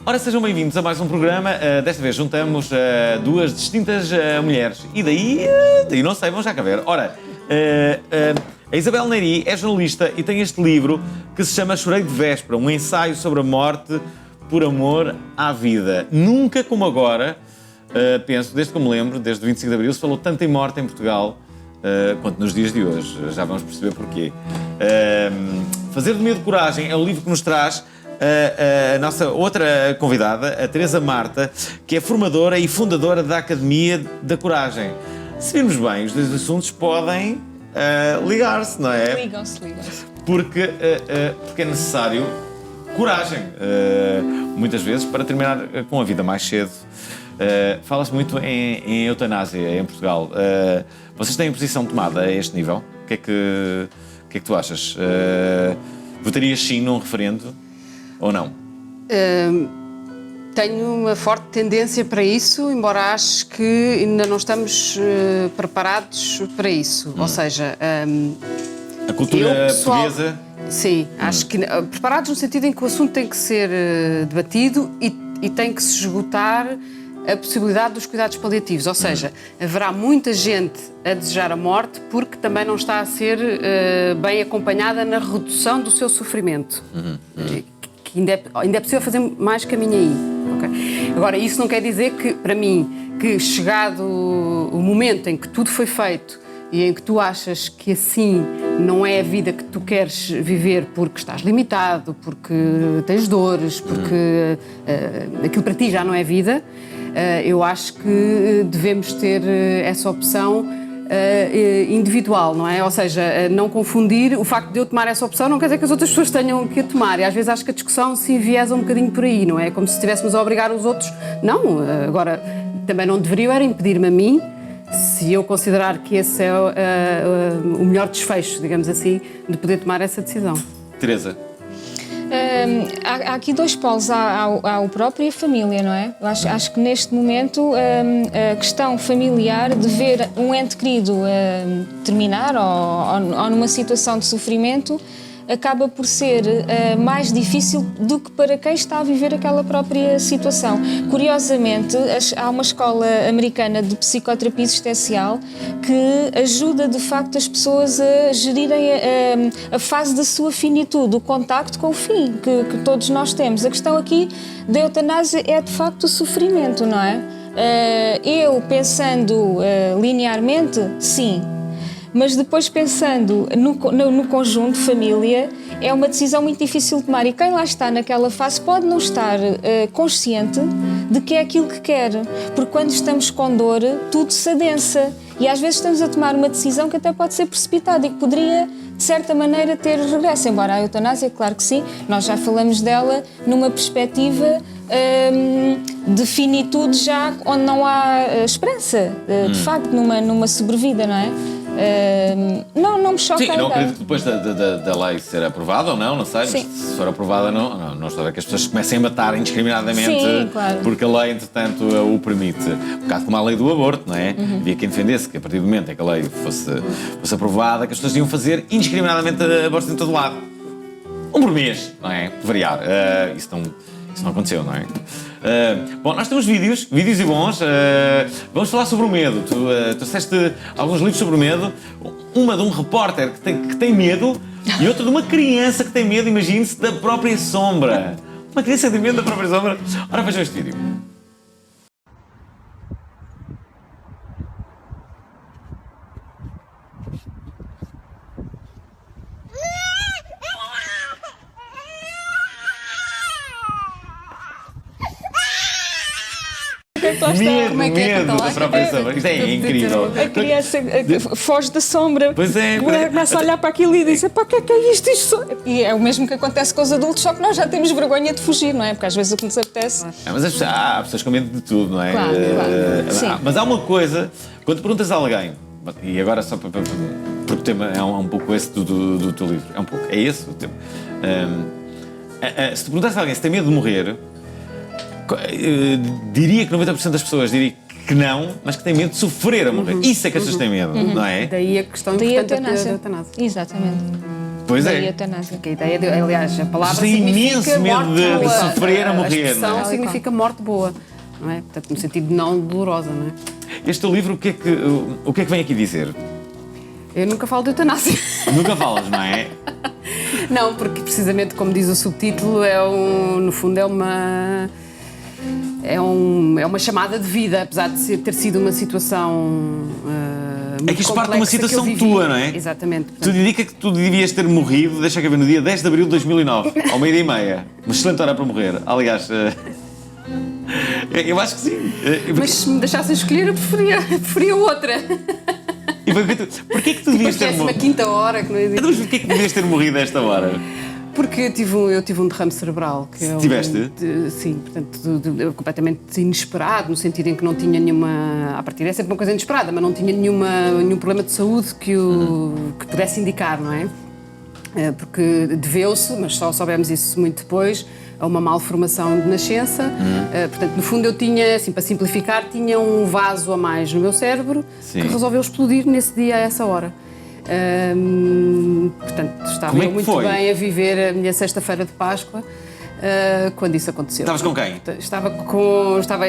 Ora, sejam bem-vindos a mais um programa. Desta vez juntamos duas distintas mulheres. E daí não sei, vamos já cá ver. Ora, a Isabel Neri é jornalista e tem este livro que se chama Chorei de Véspera, um ensaio sobre a morte por amor à vida. Nunca como agora, penso, desde que eu me lembro, desde o 25 de Abril, se falou tanto em morte em Portugal quanto nos dias de hoje. Já vamos perceber porquê. Fazer do Medo Coragem é o livro que nos traz a nossa outra convidada, a Teresa Marta, que é formadora e fundadora da Academia da Coragem. Se virmos bem, os dois assuntos podem ligar-se, não é? Ligam-se. Porque é necessário coragem, muitas vezes, para terminar com a vida mais cedo. Fala-se muito em eutanásia em Portugal. Vocês têm posição tomada a este nível? O que é que tu achas? Votarias sim num referendo ou não? Tenho uma forte tendência para isso, embora acho que ainda não estamos preparados para isso. Ou seja, a cultura portuguesa... Sim, acho que preparados no sentido em que o assunto tem que ser debatido e tem que se esgotar a possibilidade dos cuidados paliativos. Ou seja, haverá muita gente a desejar a morte porque também não está a ser bem acompanhada na redução do seu sofrimento. Que ainda é possível fazer mais caminho aí. Okay? Agora, isso não quer dizer que, para mim, que chegado o momento em que tudo foi feito e em que tu achas que assim não é a vida que tu queres viver porque estás limitado, porque tens dores, porque aquilo para ti já não é vida, eu acho que devemos ter essa opção individual, não é? Ou seja, não confundir o facto de eu tomar essa opção não quer dizer que as outras pessoas tenham que a tomar, e às vezes acho que a discussão se enviesa um bocadinho por aí, não é? Como se estivéssemos a obrigar os outros. Não, agora também não deveriam era impedir-me a mim, se eu considerar que esse é o melhor desfecho, digamos assim, de poder tomar essa decisão. Teresa? Há aqui dois polos, há o próprio e a família, não é? Eu acho que neste momento a questão familiar de ver um ente querido terminar ou numa situação de sofrimento acaba por ser mais difícil do que para quem está a viver aquela própria situação. Curiosamente, há uma escola americana de psicoterapia existencial que ajuda de facto as pessoas a gerirem a fase da sua finitude, o contacto com o fim que todos nós temos. A questão aqui da eutanásia é de facto o sofrimento, não é? Eu pensando linearmente, sim. Mas depois pensando no conjunto, família, é uma decisão muito difícil de tomar. E quem lá está naquela fase pode não estar consciente de que é aquilo que quer. Porque quando estamos com dor, tudo se adensa. E às vezes estamos a tomar uma decisão que até pode ser precipitada e que poderia, de certa maneira, ter regresso. Embora a eutanásia, claro que sim, nós já falamos dela numa perspectiva de finitude já onde não há esperança, de facto, numa sobrevida, não é? Não me choca. Sim, não acredito que depois da lei ser aprovada ou não sei, mas se for aprovada não estou a ver que as pessoas comecem a matar indiscriminadamente. Sim, claro. Porque a lei, entretanto, o permite. Um bocado como a lei do aborto, não é? Havia quem defendesse que a partir do momento em que a lei fosse aprovada, que as pessoas iam fazer indiscriminadamente abortos em todo lado. Um por mês, não é? De variar. Isso não aconteceu, não é? Bom, nós temos vídeos e bons. Vamos falar sobre o medo. Tu disseste alguns livros sobre o medo. Uma de um repórter que tem medo e outra de uma criança que tem medo, imagine-se, da própria sombra. Uma criança que tem medo da própria sombra. Ora, vejam este vídeo. Medo da própria sombra. Isto é incrível. A criança foge da sombra, Pois é. começa a olhar para aquilo e diz: pá, o que é isto? E é o mesmo que acontece com os adultos, só que nós já temos vergonha de fugir, não é? Porque às vezes o que nos apetece. Mas há pessoas com medo de tudo, não é? Claro. Sim. Mas há uma coisa, quando perguntas a alguém, e agora só porque o tema é um pouco esse do teu livro, é esse o tema. Se tu perguntas a alguém se tem medo de morrer, diria que 90% das pessoas diria que não, mas que tem medo de sofrer a morrer. Isso é que as pessoas têm medo, não é? Daí a questão Daí a importante da eutanásia. eutanásia. Exatamente. Pois da é. eutanásia. Que a ideia, aliás, a palavra Tem imenso significa medo morte de boa. sofrer a morrer, A expressão não é? significa morte boa, não é? Portanto, no sentido de não dolorosa, não é? Este teu livro, o que é que vem aqui dizer? Eu nunca falo de eutanásia. Nunca falas, não é? Não, porque precisamente como diz o subtítulo, no fundo é uma chamada de vida, apesar de ter sido uma situação muito É que isto parte de uma complexa que eu situação vivi. tua, não é? Exatamente. Tudo indica que tu devias ter morrido, deixa cá ver, no dia 10 de abril de 2009, ao meio-dia e meia. Uma excelente hora para morrer. Aliás, eu acho que sim. Mas se me deixassem escolher, eu preferia outra. E porquê que tu devias ter Parece uma morrido? quinta hora que não existe. Mas porquê que devias ter morrido a esta hora? Porque eu tive um derrame cerebral. Que Tiveste? Sim, portanto, completamente inesperado, no sentido em que não tinha nenhuma. A partir é sempre uma coisa inesperada, mas não tinha nenhum problema de saúde que pudesse indicar, não é? Porque deveu-se, mas só soubemos isso muito depois, a uma malformação de nascença. Portanto, no fundo, eu tinha, assim, para simplificar, tinha um vaso a mais no meu cérebro. Sim. Que resolveu explodir nesse dia, a essa hora. Portanto, estava Como é eu que muito foi? bem a viver a minha sexta-feira de Páscoa quando isso aconteceu. Estavas com quem?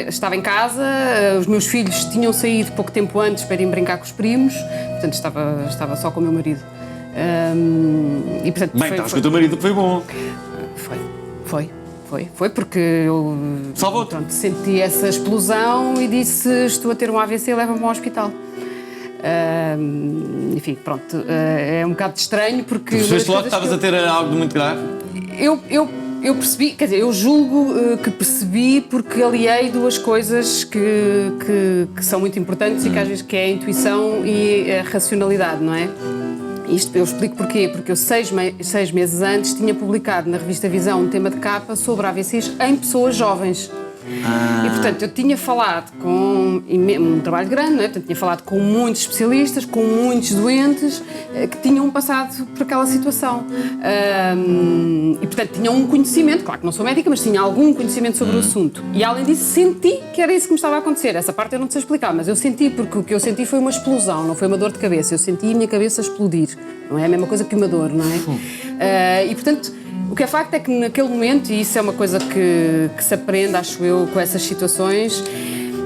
Estava em casa, os meus filhos tinham saído pouco tempo antes para irem brincar com os primos, portanto estava só com o meu marido. E, portanto, Bem, estavas com o teu marido, que foi bom. Foi porque eu Salvou-te. pronto, senti essa explosão e disse: estou a ter um AVC, leva-me ao hospital. Enfim, pronto, é um bocado estranho porque. Percebeste logo que estavas a ter algo de muito grave? Eu percebi, quer dizer, eu julgo que percebi porque aliei duas coisas que são muito importantes e que às vezes que é a intuição e a racionalidade, não é? Isto eu explico porquê, porque eu 6 meses antes tinha publicado na revista Visão um tema de capa sobre AVCs em pessoas jovens. E, portanto, eu tinha falado com um trabalho grande, não é? Portanto, tinha falado com muitos especialistas, com muitos doentes que tinham passado por aquela situação. E, portanto, tinham um conhecimento, claro que não sou médica, mas tinha algum conhecimento sobre o assunto. E, além disso, senti que era isso que me estava a acontecer. Essa parte eu não te sei explicar, mas eu senti, porque o que eu senti foi uma explosão, não foi uma dor de cabeça. Eu senti a minha cabeça explodir. Não é a mesma coisa que uma dor, não é? E, portanto, o que é facto é que naquele momento, e isso é uma coisa que se aprende, acho eu, com essas situações,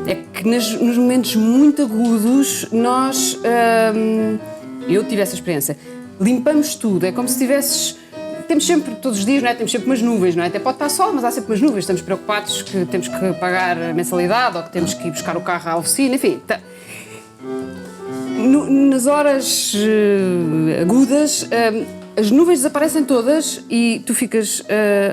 é que nos momentos muito agudos nós, eu tive essa experiência, limpamos tudo, é como se tivesses, temos sempre, todos os dias, não é? Temos sempre umas nuvens, não é? Até pode estar sol, mas há sempre umas nuvens, estamos preocupados que temos que pagar a mensalidade ou que temos que ir buscar o carro à oficina, enfim. Nas horas agudas, as nuvens desaparecem todas e tu ficas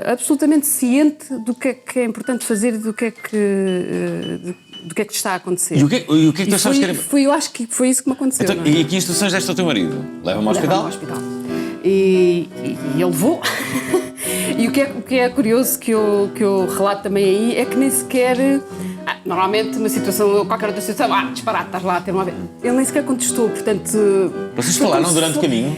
absolutamente ciente do que é importante fazer e do que é que te está a acontecer. E o que é que tu achavas que era? Eu acho que foi isso que me aconteceu. Então, não é? e que instruções deste ao teu marido? Leva-me ao hospital? Leva-me ao hospital. E ele levou. E o que é curioso que eu relato também aí é que nem sequer. Normalmente, numa situação, qualquer outra situação, disparate, estás lá a ter uma vez. Ele nem sequer contestou, portanto. Vocês falaram durante o caminho?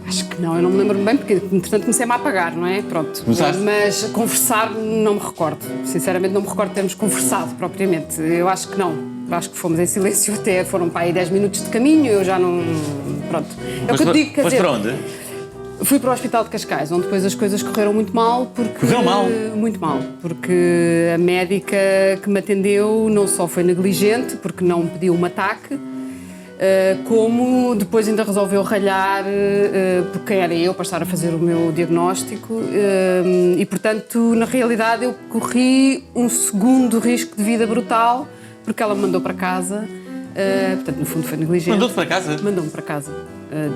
Acho que não, eu não me lembro bem, porque entretanto comecei-me a apagar, não é? Pronto. Começaste? Mas conversar não me recordo. Sinceramente, não me recordo de termos conversado propriamente. Eu acho que não. Acho que fomos em silêncio até, foram para aí 10 minutos de caminho, eu já não. Pronto. É o que eu te digo, quer dizer. Para onde? Fui para o Hospital de Cascais, onde depois as coisas correram muito mal, porque... Correu mal? Muito mal, porque a médica que me atendeu não só foi negligente, porque não me pediu um ataque, como depois ainda resolveu ralhar porque quem era eu para estar a fazer o meu diagnóstico e, portanto, na realidade eu corri um segundo risco de vida brutal, porque ela me mandou para casa, portanto, no fundo foi negligente. Mandou-te para casa? Mandou-me para casa.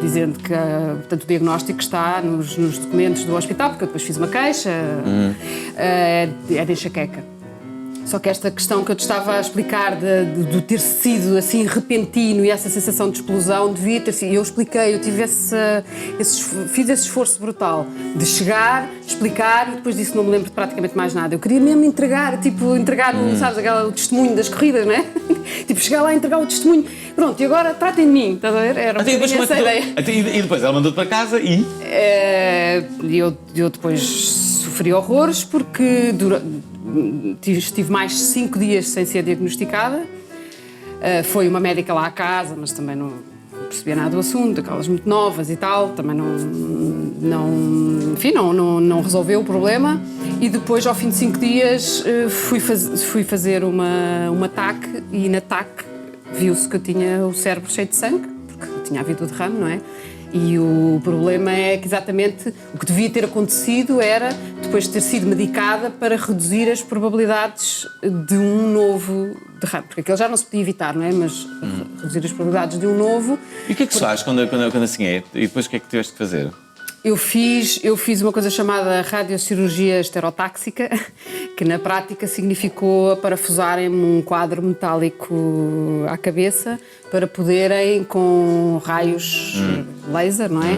Dizendo que portanto, o diagnóstico está nos documentos do hospital, porque eu depois fiz uma queixa, é de enxaqueca. Só que esta questão que eu te estava a explicar de ter sido assim repentino e essa sensação de explosão devia ter sido. Eu expliquei, eu tive fiz esse esforço brutal de chegar, explicar e depois disso não me lembro de praticamente mais nada. Eu queria mesmo entregar sabes, o testemunho das corridas, não é? Tipo, chegar lá e entregar o testemunho. Pronto, e agora tratem de mim, estás a ver? Era um bocadinho essa ideia. E depois ela mandou-te para casa e? Eu depois sofri horrores porque estive mais 5 dias sem ser diagnosticada. Foi uma médica lá à casa, mas também não percebia nada do assunto, aquelas muito novas e tal, também não resolveu o problema. E depois, ao fim de 5 dias, fui fazer uma TAC e na TAC viu-se que eu tinha o cérebro cheio de sangue, porque tinha havido o derrame, não é? E o problema é que exatamente o que devia ter acontecido era depois ter sido medicada para reduzir as probabilidades de um novo derrame. Porque aquele já não se podia evitar, não é? Mas reduzir as probabilidades de um novo. E o que é que se faz quando assim é? E depois o que é que tiveste de fazer? Eu fiz uma coisa chamada radiocirurgia estereotáxica, que na prática significou parafusarem-me um quadro metálico à cabeça para poderem, com raios laser, não é?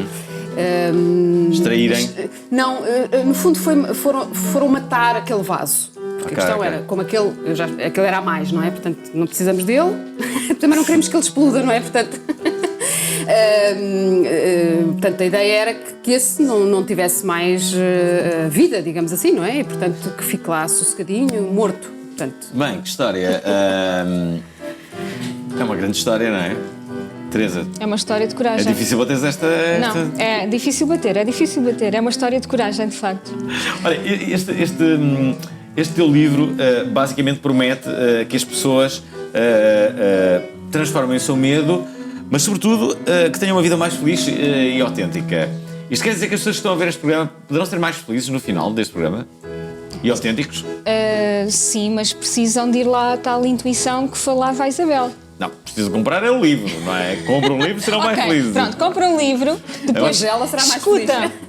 Extraírem? Não, no fundo foram matar aquele vaso. Porque a questão era, como aquele era a mais, não é? Portanto, não precisamos dele, também não queremos que ele exploda, não é? Portanto, a ideia era que esse não tivesse mais vida, digamos assim, não é? E, portanto, que fique lá sossegadinho, morto. Portanto, bem, que história. É uma grande história, não é? Teresa. É uma história de coragem. É difícil bater esta... Não, é difícil bater. É uma história de coragem, de facto. Olha, este teu livro basicamente promete que as pessoas transformem o seu medo, mas sobretudo que tenham uma vida mais feliz e autêntica. Isto quer dizer que as pessoas que estão a ver este programa poderão ser mais felizes no final deste programa? E autênticos? Sim, mas precisam de ir lá à tal intuição que falava a Isabel. Não, preciso comprar o livro, não é? Compra um livro e serão mais felizes. Pronto, compra um livro, depois ela será mais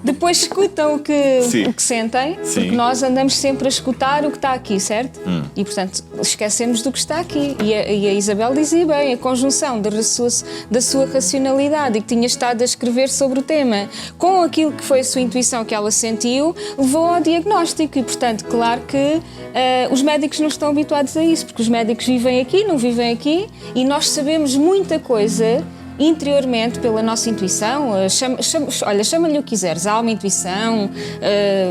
depois escutam o que sentem, Sim. porque nós andamos sempre a escutar o que está aqui, certo? E, portanto, esquecemos do que está aqui. E a Isabel dizia bem, a conjunção da sua racionalidade e que tinha estado a escrever sobre o tema com aquilo que foi a sua intuição que ela sentiu, levou ao diagnóstico. E, portanto, claro que os médicos não estão habituados a isso, porque os médicos vivem aqui, não vivem aqui, e nós sabemos muita coisa interiormente pela nossa intuição. Chama-lhe o que quiseres, alma, intuição,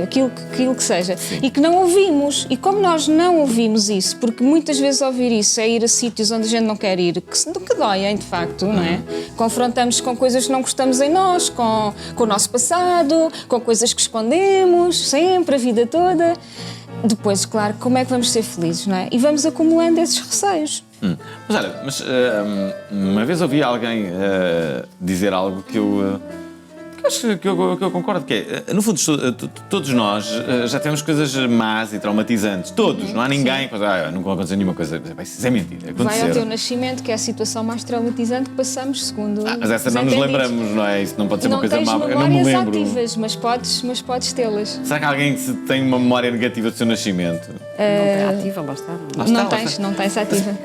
aquilo que seja. Sim. E que não ouvimos. E como nós não ouvimos isso, porque muitas vezes ouvir isso é ir a sítios onde a gente não quer ir, que doem, de facto, não é? Confrontamos com coisas que não gostamos em nós, com o nosso passado, com coisas que escondemos, sempre, a vida toda. Depois, claro, como é que vamos ser felizes, não é? E vamos acumulando esses receios. Mas olha, uma vez ouvi alguém dizer algo que eu acho que eu concordo, que é, no fundo, todos nós já temos coisas más e traumatizantes. Todos, não há ninguém que nunca aconteceu nenhuma coisa. Isso é mentira. Vai ao teu nascimento, que é a situação mais traumatizante que passamos, segundo. Mas essa não nos lembramos, não é? Isso não pode ser uma coisa má. Eu não me lembro. Ativas, mas podes tê-las. Será que alguém tem uma memória negativa do seu nascimento? Não tem ativa, lá está. Não tens ativa.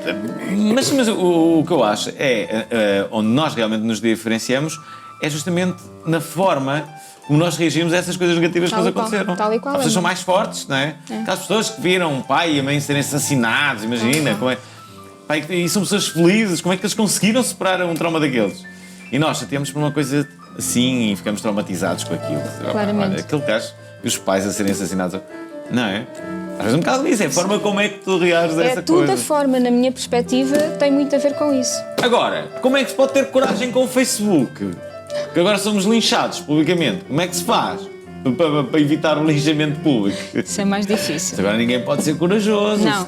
Mas o que eu acho é onde nós realmente nos diferenciamos é justamente na forma como nós reagimos a essas coisas negativas que nos aconteceram. Tal e qual. As pessoas são mais fortes, não é? Aquelas pessoas que viram o pai e a mãe serem assassinados, imagina. Como é, pai, e são pessoas felizes, como é que eles conseguiram superar um trauma daqueles? E nós chateamos por uma coisa assim e ficamos traumatizados com aquilo. Claramente. Olha, aquele caso, e os pais a serem assassinados, não é? Às vezes um bocado disso, é a forma como é que tu reages a essa coisa. É tudo a forma, na minha perspectiva, tem muito a ver com isso. Agora, como é que se pode ter coragem com o Facebook? Que agora somos linchados publicamente. Como é que se faz para evitar o linchamento público? Isso é mais difícil. Agora ninguém pode ser corajoso. Não.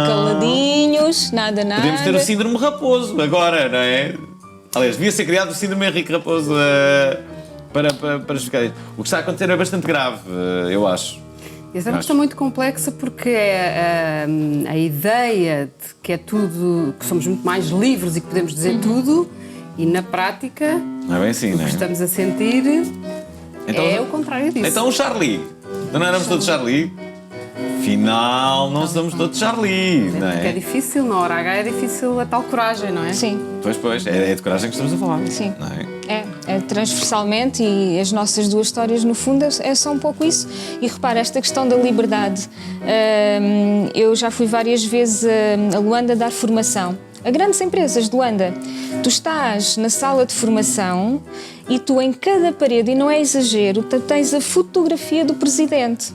Caladinhos, nada. Podemos ter o síndrome Raposo agora, não é? Aliás, devia ser criado o síndrome Henrique Raposo para justificar isso. O que está a acontecer é bastante grave, eu acho. Essa é uma questão muito complexa porque a ideia de que é tudo, que somos muito mais livres e que podemos dizer tudo, e na prática, não é bem assim, o que estamos a sentir é o contrário disso. Então o Charlie, não éramos todos Charlie? Afinal, não somos todos Charlie, não é? Porque é difícil, na hora H é difícil a tal coragem, não é? Sim. Pois, é de coragem que estamos a falar. Sim. Não é? É transversalmente, e as nossas duas histórias, no fundo, é só um pouco isso. E repara, esta questão da liberdade. Eu já fui várias vezes a Luanda dar formação a grandes empresas de Luanda. Tu estás na sala de formação e tu, em cada parede, e não é exagero, tens a fotografia do presidente.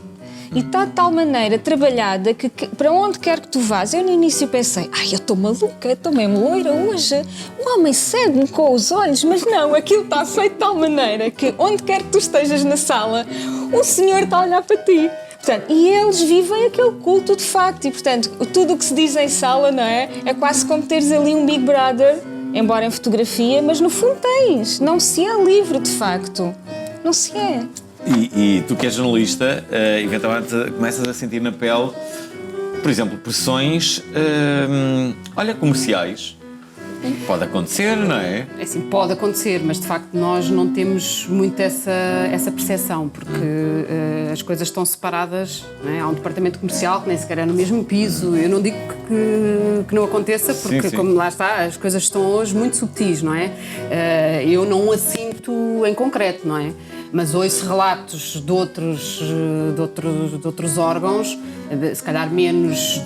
e está de tal maneira trabalhada que para onde quer que tu vás, eu no início pensei, eu estou maluca, estou mesmo loira hoje, o homem segue-me com os olhos, mas não, aquilo está feito de tal maneira que onde quer que tu estejas na sala, o senhor está a olhar para ti. Portanto, e eles vivem aquele culto de facto e, portanto, tudo o que se diz em sala, não é? É quase como teres ali um Big Brother, embora em fotografia, mas no fundo tens. Não se é livre, de facto. Não se é. E tu que és jornalista, eventualmente começas a sentir na pele, por exemplo, pressões, comerciais. Pode acontecer, não é? É assim, pode acontecer, mas de facto nós não temos muito essa percepção, porque as coisas estão separadas, não é? Há um departamento comercial que nem sequer é no mesmo piso. Eu não digo que não aconteça, porque sim. como lá está, as coisas estão hoje muito subtis, não é? Eu não a sinto em concreto, não é? Mas ouço relatos de outros órgãos, se calhar menos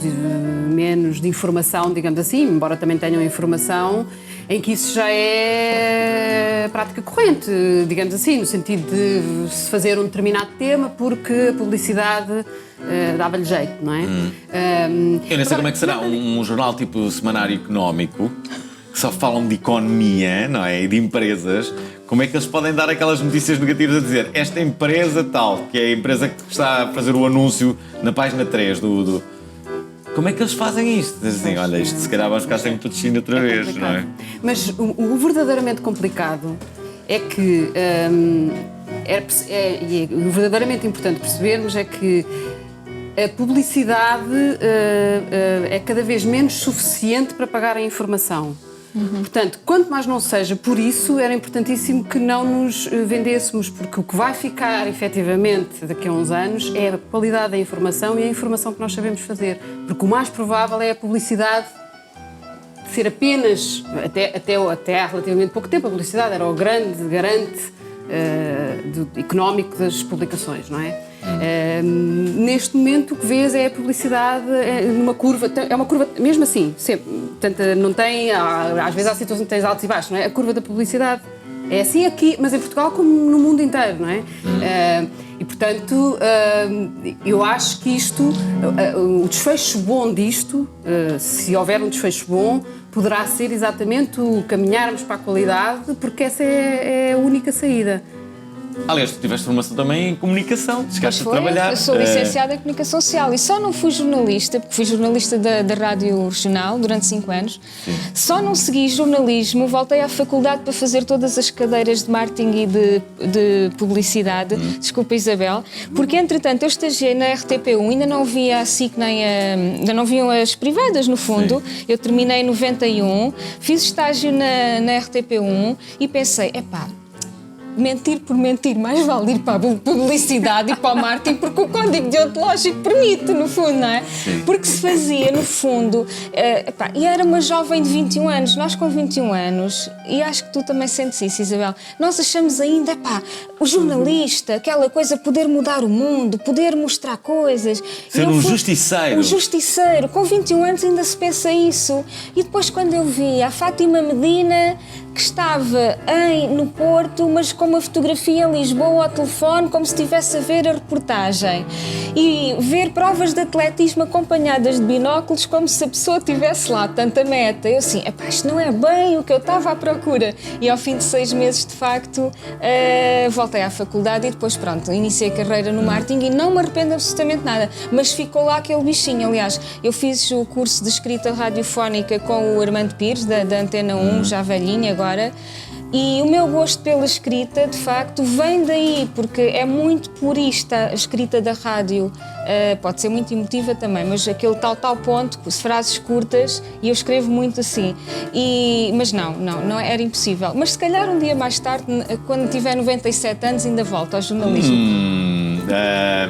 de informação, digamos assim, embora também tenham informação, em que isso já é prática corrente, digamos assim, no sentido de se fazer um determinado tema porque a publicidade dava-lhe jeito, não é? Eu nem sei como é que será um jornal tipo Semanário Económico, que só falam de economia, não é? E de empresas. Como é que eles podem dar aquelas notícias negativas a dizer esta empresa tal, que é a empresa que está a fazer o anúncio na página 3 do... Como é que eles fazem isto? Assim, olha, isto se calhar vamos ficar sem muito destino outra vez, complicado. não é? Mas o verdadeiramente complicado é que... e o verdadeiramente importante percebermos é que a publicidade é cada vez menos suficiente para pagar a informação. Portanto, quanto mais não seja por isso, era importantíssimo que não nos vendêssemos, porque o que vai ficar, efetivamente, daqui a uns anos, é a qualidade da informação e a informação que nós sabemos fazer. Porque o mais provável é a publicidade ser apenas, até há relativamente pouco tempo, a publicidade era o grande garante económico das publicações, não é? Neste momento o que vês é a publicidade numa curva, é uma curva mesmo assim, sempre, portanto, não tem, às vezes há situações que tens altos e baixos, não é? A curva da publicidade é assim aqui, mas em Portugal como no mundo inteiro, não é? E portanto, eu acho que isto, o desfecho bom disto, se houver um desfecho bom, poderá ser exatamente o caminharmos para a qualidade, porque essa é a única saída. Aliás, tu tiveste formação também em comunicação, chegaste a trabalhar. Eu sou licenciada em comunicação social e só não fui jornalista, porque fui jornalista da Rádio Regional durante 5 anos. Sim. Só não segui jornalismo, voltei à faculdade para fazer todas as cadeiras de marketing e de publicidade. Desculpa, Isabel, porque entretanto eu estagiei na RTP1, ainda não via a SIC ainda não viam as privadas no fundo. Sim. Eu terminei em 91, fiz estágio na RTP1 e pensei, mentir por mentir, mais vale ir para a publicidade e para o marketing, porque o código deontológico permite, no fundo, não é? Sim. Porque se fazia, no fundo, e era uma jovem de 21 anos, nós com 21 anos, e acho que tu também sentes isso, Isabel, nós achamos ainda, o jornalista, aquela coisa, poder mudar o mundo, poder mostrar coisas. Ser um justiceiro. Um justiceiro, com 21 anos ainda se pensa isso. E depois quando eu vi a Fátima Medina, que estava no Porto, mas com uma fotografia em Lisboa ao telefone, como se estivesse a ver a reportagem. E ver provas de atletismo acompanhadas de binóculos, como se a pessoa estivesse lá, tanta meta. Eu assim, isto não é bem o que eu estava à procura. E ao fim de 6 meses, de facto, voltei à faculdade e depois, iniciei a carreira no marketing e não me arrependo absolutamente nada. Mas ficou lá aquele bichinho. Aliás, eu fiz o curso de escrita radiofónica com o Armando Pires, da Antena 1, já velhinho agora. E o meu gosto pela escrita, de facto, vem daí, porque é muito purista a escrita da rádio. Pode ser muito emotiva também, mas aquele tal ponto, frases curtas, e eu escrevo muito assim. Mas não era impossível. Mas se calhar um dia mais tarde, quando tiver 97 anos, ainda volto ao jornalismo.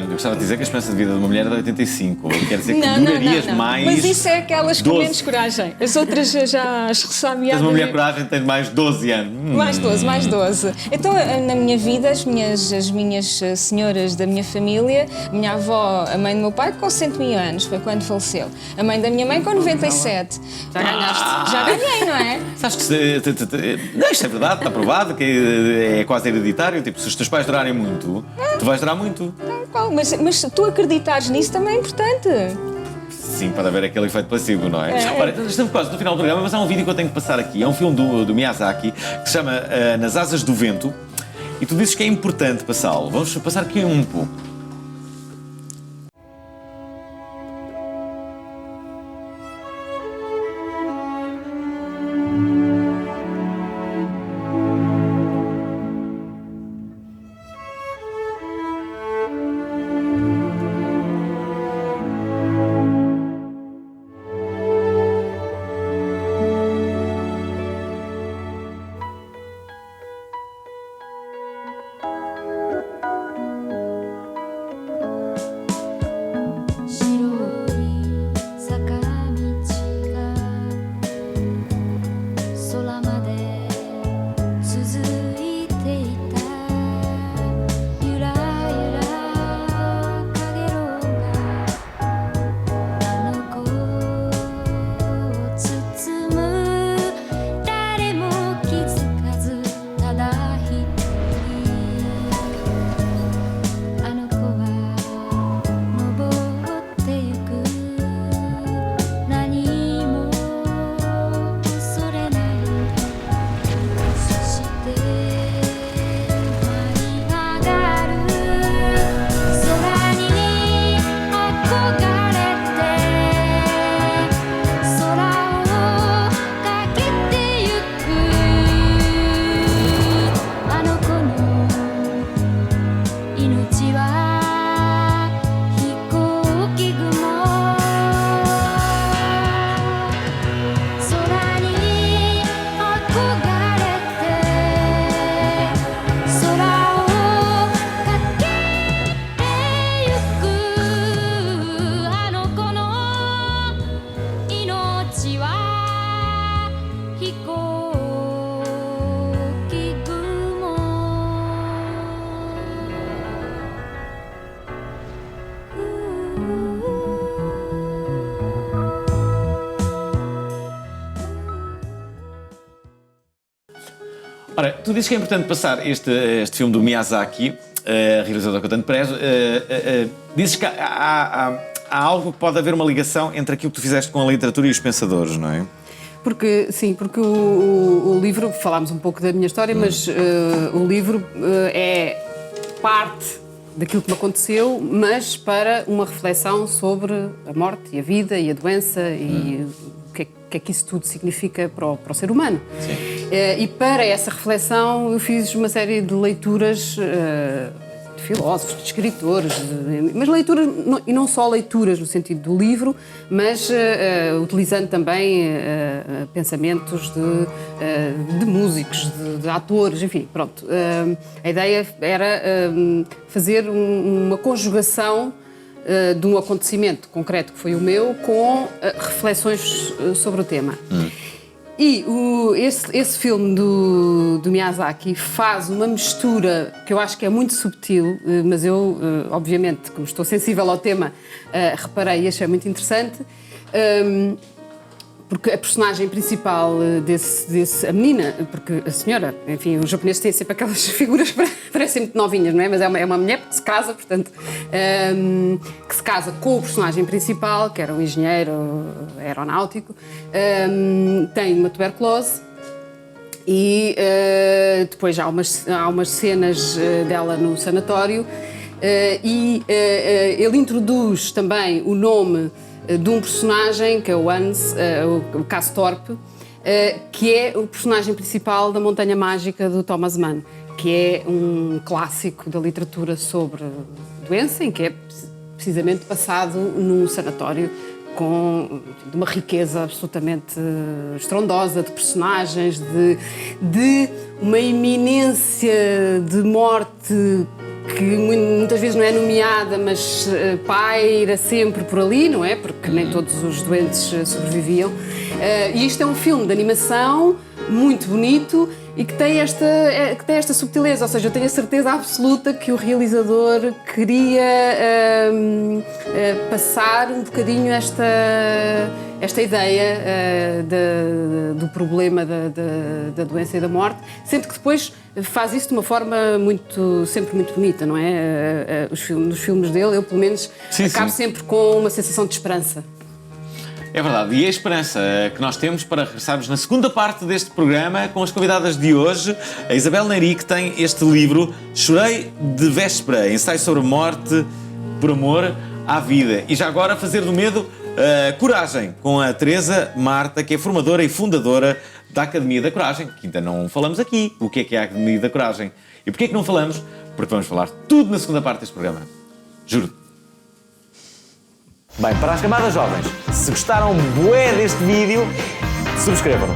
Eu gostava de dizer que a esperança de vida de uma mulher é de 85. Quer dizer que durarias mais. Mas isso é aquelas com menos coragem. As outras já as ressabiadas. Tens uma mulher coragem, tens mais 12 anos. Mais 12. Então, na minha vida, as minhas senhoras da minha família, a minha avó, a mãe do meu pai, com 101 anos, foi quando faleceu. A mãe da minha mãe, com 97. Já ganhaste. Já ganhei, não é? Sabes que isto é verdade, está provado, que é quase hereditário. Tipo, se os teus pais durarem muito, tu vais durar muito. vento. Mas tu acreditares nisso também é importante. Sim, pode haver aquele efeito placebo, não é? Ora, então estamos quase no final do programa, mas há um vídeo que eu tenho que passar aqui. É um filme do Miyazaki que se chama Nas Asas do Vento. E tu dizes que é importante passá-lo. Vamos passar aqui um pouco. Ora, tu dizes que é importante passar este filme do Miyazaki, realizador que eu tanto prezo. Dizes que há algo que pode haver uma ligação entre aquilo que tu fizeste com a literatura e os pensadores, não é? Porque o livro, falámos um pouco da minha história, mas o livro é parte daquilo que me aconteceu, mas para uma reflexão sobre a morte e a vida e a doença e o que é que isso tudo significa para o ser humano. Sim. E para essa reflexão eu fiz uma série de leituras de filósofos, de escritores, mas leituras, e não só leituras no sentido do livro, mas utilizando também pensamentos de músicos, de atores, enfim, pronto. A ideia era fazer uma conjugação de um acontecimento concreto que foi o meu com reflexões sobre o tema. E esse filme do Miyazaki faz uma mistura que eu acho que é muito subtil, mas eu, obviamente, como estou sensível ao tema, reparei e achei muito interessante, porque a personagem principal a menina, porque a senhora, enfim, os japoneses têm sempre aquelas figuras que parecem muito novinhas, não é? Mas é uma mulher que se casa, portanto, que se casa com o personagem principal, que era um engenheiro aeronáutico, tem uma tuberculose e depois há umas cenas dela no sanatório e ele introduz também o nome de um personagem, que é o Hans, o Castorp, que é o personagem principal da Montanha Mágica do Thomas Mann, que é um clássico da literatura sobre doença, em que é precisamente passado num sanatório de uma riqueza absolutamente estrondosa de personagens, de uma iminência de morte que muitas vezes não é nomeada, mas paira sempre por ali, não é? Porque nem todos os doentes sobreviviam. E isto é um filme de animação muito bonito, e que tem esta subtileza, ou seja, eu tenho a certeza absoluta que o realizador queria passar um bocadinho esta ideia do problema da doença e da morte, sendo que depois faz isso de uma forma sempre muito bonita, não é? Nos filmes dele, eu pelo menos acabo sempre com uma sensação de esperança. É verdade, e a esperança que nós temos para regressarmos na segunda parte deste programa com as convidadas de hoje, a Isabel Neri, que tem este livro Chorei de Véspera, ensaio sobre a morte por amor à vida. E já agora fazer do medo coragem, com a Teresa Marta, que é formadora e fundadora da Academia da Coragem, que ainda não falamos aqui. O que é a Academia da Coragem? E porquê é que não falamos? Porque vamos falar tudo na segunda parte deste programa. Juro. Bem, para as camadas jovens, se gostaram bué deste vídeo, subscrevam-no.